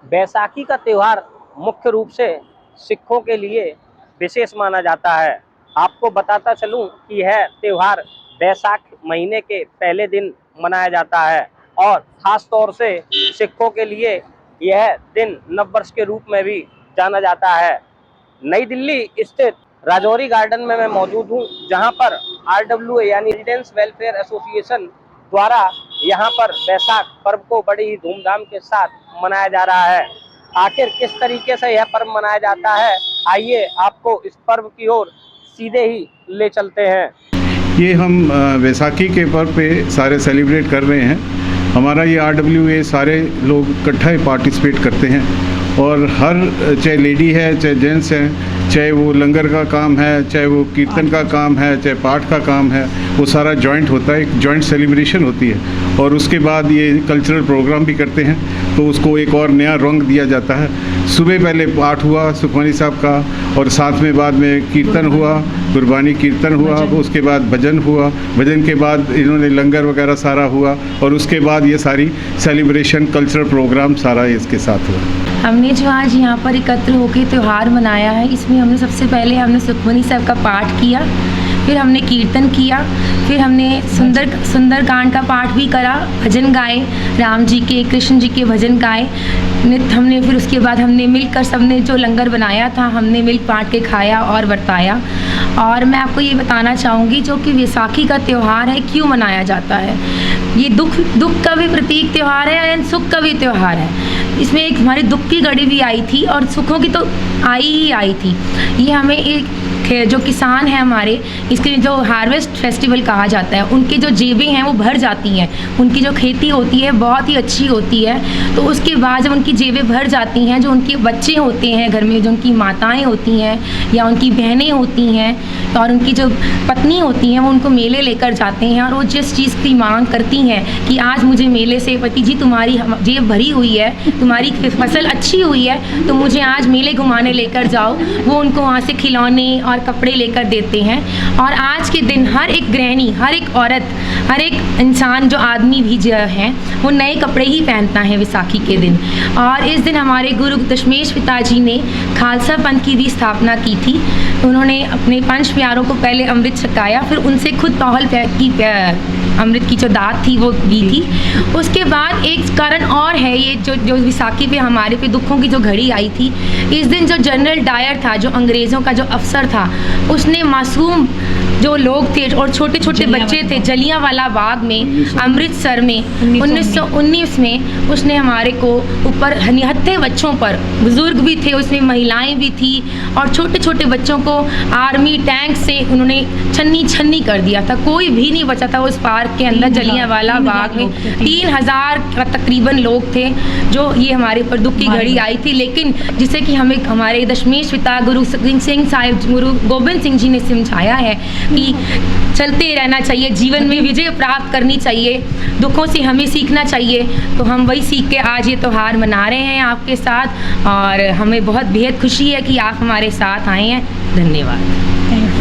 बैसाखी का त्यौहार मुख्य रूप से सिखों के लिए विशेष माना जाता है। आपको बताता चलूं कि यह त्यौहार बैसाख महीने के पहले दिन मनाया जाता है और ख़ास तौर से सिखों के लिए यह दिन नववर्ष के रूप में भी जाना जाता है। नई दिल्ली स्थित राजौरी गार्डन में मैं मौजूद हूँ, जहाँ पर RWA यानी रेजिडेंट्स वेलफेयर एसोसिएशन द्वारा यहाँ पर बैसाख पर्व को बड़ी ही धूमधाम के साथ मनाया जा रहा है। आखिर किस तरीके से यह पर्व मनाया जाता है, आइए आपको इस पर्व की ओर सीधे ही ले चलते हैं। ये हम बैसाखी के पर्व पे सारे सेलिब्रेट कर रहे हैं। हमारा ये RWA सारे लोग इकट्ठा पार्टिसिपेट करते हैं और हर चाहे लेडी है चाहे जेंट्स हैं, चाहे वो लंगर का काम है, चाहे वो कीर्तन का काम है, चाहे पाठ का काम है, वो सारा जॉइंट होता है, एक जॉइंट सेलिब्रेशन होती है। और उसके बाद ये कल्चरल प्रोग्राम भी करते हैं, तो उसको एक और नया रंग दिया जाता है। सुबह पहले पाठ हुआ सुखमनी साहब का, और साथ में बाद में कीर्तन हुआ, गुरबानी कीर्तन हुआ, उसके बाद भजन हुआ, भजन के बाद इन्होंने लंगर वगैरह सारा हुआ, और उसके बाद ये सारी सेलिब्रेशन कल्चरल प्रोग्राम सारा इसके साथ हुआ। हमने जो आज यहाँ पर एकत्र होकर त्यौहार मनाया है, इसमें हमने सबसे पहले हमने सुखमनी साहब का पाठ किया, फिर हमने कीर्तन किया, फिर हमने सुंदरकांड का पाठ भी करा, भजन गाए, राम जी के कृष्ण जी के भजन गाए, नित्य हमने, फिर उसके बाद हमने मिलकर सबने जो लंगर बनाया था हमने मिल बांट के खाया और बरताया। और मैं आपको ये बताना चाहूँगी जो कि बैसाखी का त्यौहार है क्यों मनाया जाता है। ये दुख का भी प्रतीक त्यौहार है और सुख का भी त्यौहार है। इसमें एक हमारी दुख की घड़ी भी आई थी और सुखों की तो आई थी। ये हमें एक जो किसान हैं हमारे, इसके जो हार्वेस्ट फेस्टिवल कहा जाता है, उनकी जो जेबें हैं वो भर जाती हैं, उनकी जो खेती होती है बहुत ही अच्छी होती है। तो उसके बाद जब उनकी जेबें भर जाती हैं, जो उनके बच्चे होते हैं घर में, जो उनकी माताएं होती हैं या उनकी बहनें होती हैं और उनकी जो पत्नी होती हैं, वो उनको मेले लेकर जाते हैं और वो जिस चीज़ की मांग करती हैं कि आज मुझे मेले से, पति जी तुम्हारी जेब भरी हुई है, तुम्हारी फसल अच्छी हुई है, तो मुझे आज मेले घुमाने लेकर जाओ, वो उनको वहाँ से खिलौने और कपड़े लेकर देते हैं। और आज के दिन हर एक गृहिणी, हर एक औरत, हर एक इंसान, जो आदमी भी जो है वो नए कपड़े ही पहनता है बैसाखी के दिन। और इस दिन हमारे गुरु दशमेश पिताजी ने खालसा पंथ की भी स्थापना की थी। उन्होंने अपने 5 प्यारों को पहले अमृत छकाया, फिर उनसे खुद तौल की अमृत की जो दात थी वो दी थी। उसके बाद एक कारण और है, ये जो बैसाखी पे हमारे पे दुखों की जो घड़ी आई थी, इस दिन जो जनरल डायर था, जो अंग्रेज़ों का जो अफसर था, उसने मासूम जो लोग थे और छोटे छोटे बच्चे थे, जलियांवाला बाग में अमृतसर में 1919 में उसने हमारे को ऊपर निहत्थे बच्चों पर, बुजुर्ग भी थे उसमें, महिलाएं भी थी, और छोटे छोटे बच्चों को आर्मी टैंक से उन्होंने छन्नी कर दिया था। कोई भी नहीं बचा था उस पार्क के अंदर, जलियांवाला बाग में 3000 तकरीबन लोग थे जो ये हमारे ऊपर दुख की घड़ी आई थी। लेकिन जिसे कि हमें हमारे दशमेश पिता गुरु सिंह साहिब, गुरु गोबिंद सिंह जी ने समझाया है कि चलते रहना चाहिए, जीवन में विजय प्राप्त करनी चाहिए, दुखों से हमें सीखना चाहिए। तो हम वही सीख के आज ये त्यौहार मना रहे हैं आपके साथ, और हमें बहुत बेहद खुशी है कि आप हमारे साथ आए हैं। धन्यवाद।